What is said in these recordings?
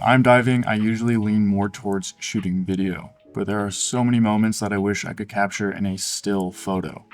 I'm diving, I usually lean more towards shooting video, but there are so many moments that I wish I could capture in a still photo.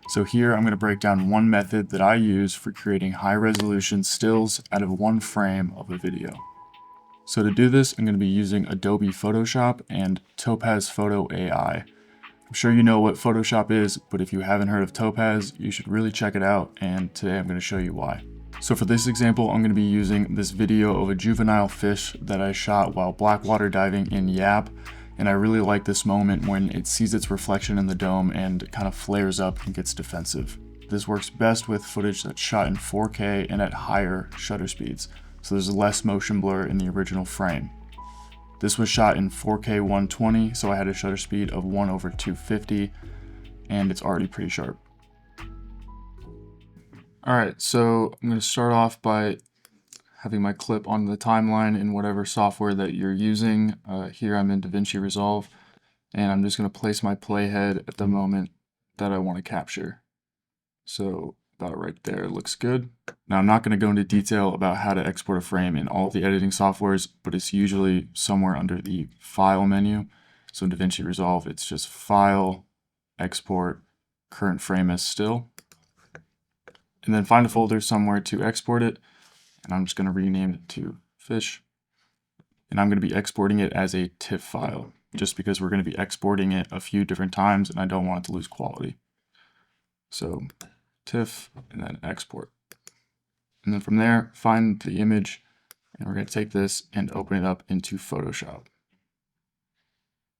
So here I'm going to break down one method that I use for creating high resolution stills out of one frame of a video. So to do this, I'm going to be using Adobe Photoshop and Topaz Photo AI. I'm sure you know what Photoshop is, but if you haven't heard of Topaz, you should really check it out, and today I'm going to show you why. So for this example, I'm going to be using this video of a juvenile fish that I shot while blackwater diving in Yap, and I really like this moment when it sees its reflection in the dome and kind of flares up and gets defensive. This works best with footage that's shot in 4K and at higher shutter speeds, so there's less motion blur in the original frame. This was shot in 4K 120, so I had a shutter speed of 1/250, and it's already pretty sharp. Alright, so I'm going to start off by having my clip on the timeline in whatever software that you're using. Here I'm in DaVinci Resolve, and I'm just going to place my playhead at the moment that I want to capture. So about right there looks good. Now I'm not going to go into detail about how to export a frame in all the editing softwares, but it's usually somewhere under the File menu. So in DaVinci Resolve, it's just File, Export, Current Frame as Still. And then find a folder somewhere to export it. And I'm just going to rename it to Fish. And I'm going to be exporting it as a TIFF file, just because we're going to be exporting it a few different times and I don't want it to lose quality. So TIFF and then export. And then from there, find the image, and we're going to take this and open it up into Photoshop.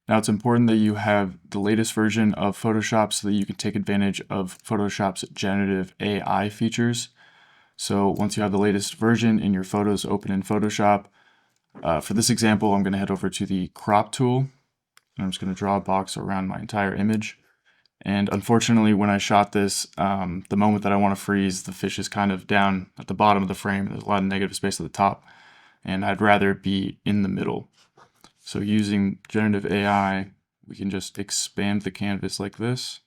Now it's important that you have the latest version of Photoshop so that you can take advantage of Photoshop's generative AI features. So once you have the latest version in your photos open in Photoshop, for this example, I'm going to head over to the crop tool, and I'm just going to draw a box around my entire image. And unfortunately, when I shot this, the moment that I want to freeze, the fish is kind of down at the bottom of the frame. There's a lot of negative space at the top, and I'd rather be in the middle. So using generative AI, we can just expand the canvas like this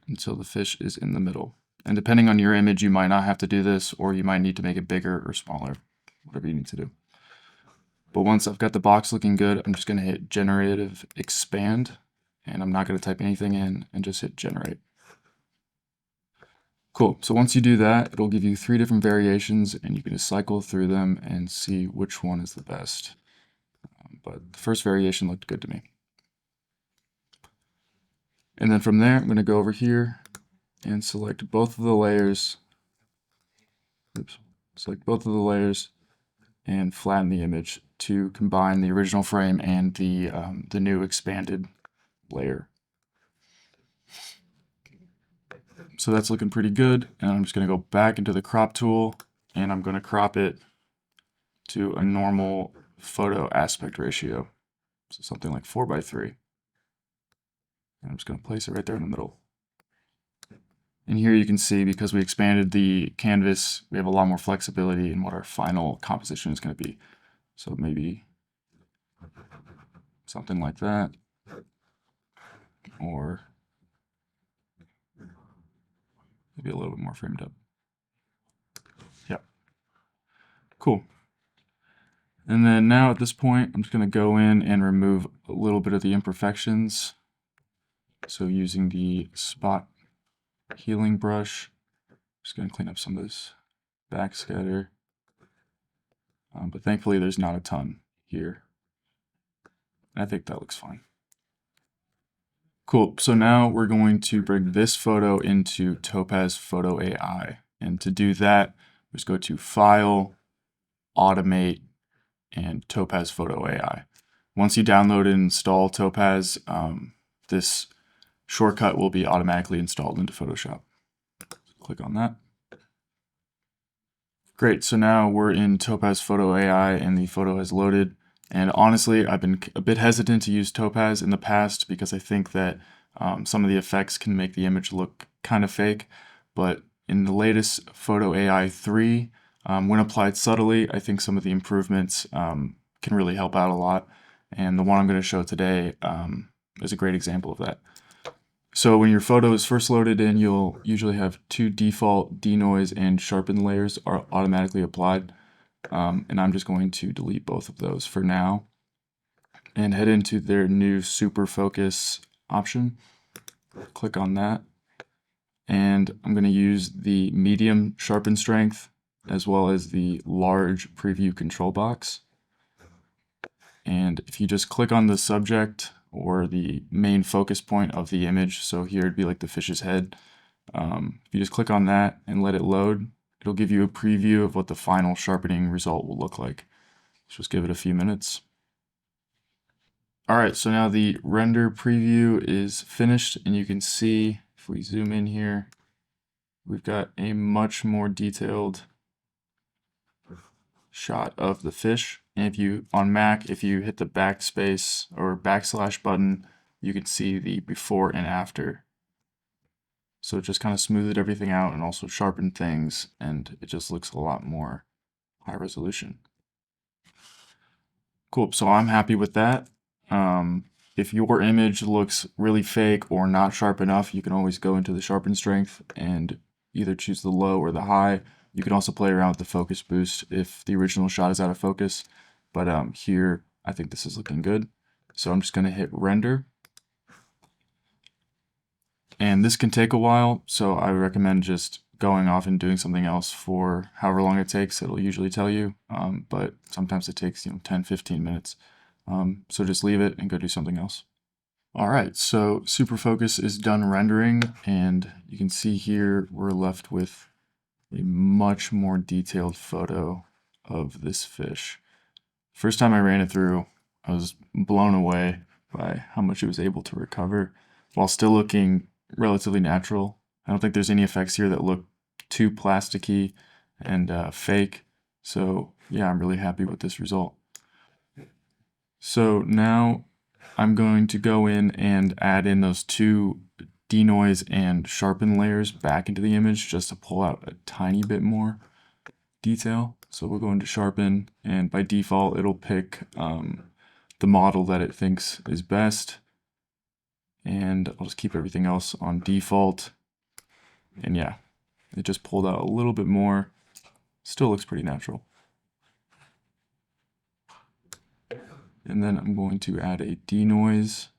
until the fish is in the middle. And depending on your image, you might not have to do this, or you might need to make it bigger or smaller, whatever you need to do. But once I've got the box looking good, I'm just going to hit Generative Expand, and I'm not going to type anything in and just hit Generate. Cool, so once you do that, it'll give you 3 different variations, and you can just cycle through them and see which one is the best. But the first variation looked good to me. And then from there, I'm going to go over here and select both of the layers. Oops, select both of the layers and flatten the image to combine the original frame and the new expanded layer. So that's looking pretty good, and I'm just going to go back into the crop tool, and I'm going to crop it to a normal photo aspect ratio, so something like 4:3. And I'm just going to place it right there in the middle. And here you can see, because we expanded the canvas, we have a lot more flexibility in what our final composition is going to be. So maybe something like that, or maybe a little bit more framed up. Yeah, cool. And then now at this point, I'm just going to go in and remove a little bit of the imperfections. So using the spot healing brush, just going to clean up some of this backscatter. But thankfully there's not a ton here. I think that looks fine. Cool, so now we're going to bring this photo into Topaz Photo AI. And to do that, just go to File, Automate, and Topaz Photo AI. Once you download and install Topaz, this shortcut will be automatically installed into Photoshop. Click on that. Great, so now we're in Topaz Photo AI and the photo has loaded. And honestly, I've been a bit hesitant to use Topaz in the past because I think that some of the effects can make the image look kind of fake. But in the latest Photo AI 3, when applied subtly, I think some of the improvements can really help out a lot. And the one I'm going to show today is a great example of that. So when your photo is first loaded in, you'll usually have two default denoise and sharpen layers are automatically applied. And I'm just going to delete both of those for now and head into their new super focus option. Click on that. And I'm going to use the medium sharpen strength as well as the large preview control box. And if you just click on the subject or the main focus point of the image, so here it'd be like the fish's head, if you just click on that and let it load, it'll give you a preview of what the final sharpening result will look like. Let's just give it a few minutes. All right, so now the render preview is finished, and you can see if we zoom in here, we've got a much more detailed shot of the fish. And if you, on Mac, if you hit the backspace or backslash button, you can see the before and after. So it just kind of smoothed everything out and also sharpened things, and it just looks a lot more high resolution. Cool, so I'm happy with that. If your image looks really fake or not sharp enough, you can always go into the sharpen strength and either choose the low or the high. You can also play around with the focus boost if the original shot is out of focus. But here, I think this is looking good. So I'm just going to hit render. And this can take a while, so I recommend just going off and doing something else for however long it takes. It'll usually tell you, but sometimes it takes 10, 15 minutes. So just leave it and go do something else. All right, so super focus is done rendering, and you can see here we're left with a much more detailed photo of this fish. First time I ran it through, I was blown away by how much it was able to recover while still looking relatively natural. I don't think there's any effects here that look too plasticky and fake. So yeah, I'm really happy with this result. So now I'm going to go in and add in those two denoise and sharpen layers back into the image just to pull out a tiny bit more detail. So we'll go into sharpen, and by default it'll pick the model that it thinks is best, and I'll just keep everything else on default. And yeah, it just pulled out a little bit more. Still looks pretty natural. And then I'm going to add a denoise.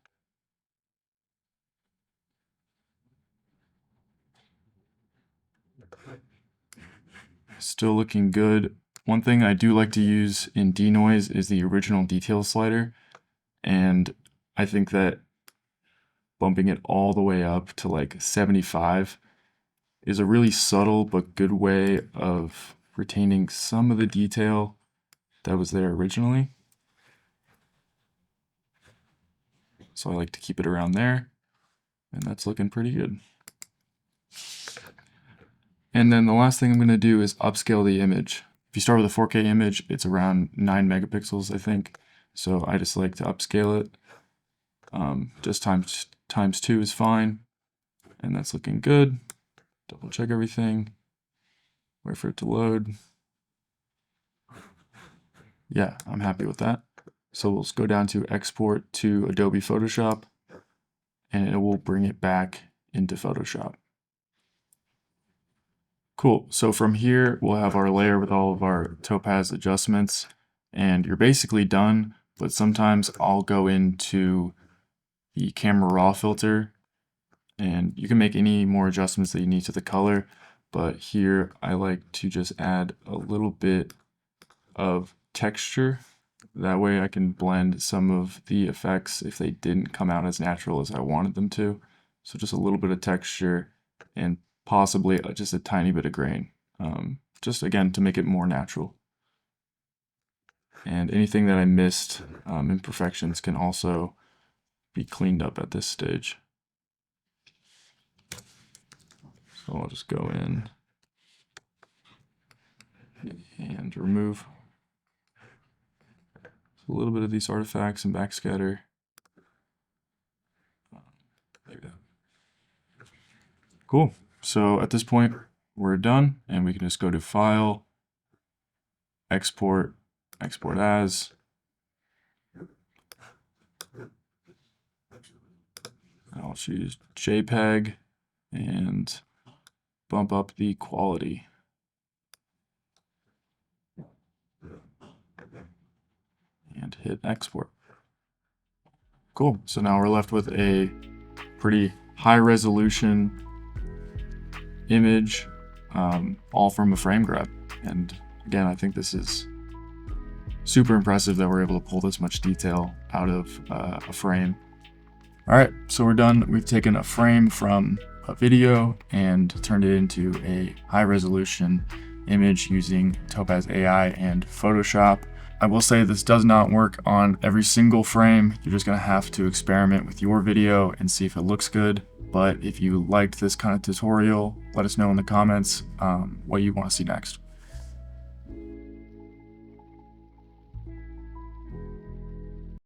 Still looking good. One thing I do like to use in denoise is the original detail slider, and I think that bumping it all the way up to like 75 is a really subtle but good way of retaining some of the detail that was there originally. So I like to keep it around there, and that's looking pretty good. And then the last thing I'm going to do is upscale the image. If you start with a 4K image, it's around 9 megapixels, I think. So I just like to upscale it. Just times 2 is fine. And that's looking good. Double check everything. Wait for it to load. Yeah, I'm happy with that. So we'll just go down to export to Adobe Photoshop, and it will bring it back into Photoshop. Cool, so from here, we'll have our layer with all of our Topaz adjustments, and you're basically done, but sometimes I'll go into the camera raw filter, and you can make any more adjustments that you need to the color, but here I like to just add a little bit of texture. That way I can blend some of the effects if they didn't come out as natural as I wanted them to. So just a little bit of texture and possibly just a tiny bit of grain, just again to make it more natural. And anything that I missed, imperfections, can also be cleaned up at this stage. So I'll just go in and remove a little bit of these artifacts and backscatter. Like that. Cool. So at this point, we're done, and we can just go to File, Export, Export As. I'll choose JPEG and bump up the quality. And hit export. Cool. So now we're left with a pretty high resolution image, all from a frame grab. And again, I think this is super impressive that we're able to pull this much detail out of a frame. All right, so we're done. We've taken a frame from a video and turned it into a high resolution image using Topaz AI and Photoshop. I will say this does not work on every single frame. You're just gonna have to experiment with your video and see if it looks good. But if you liked this kind of tutorial, let us know in the comments what you want to see next.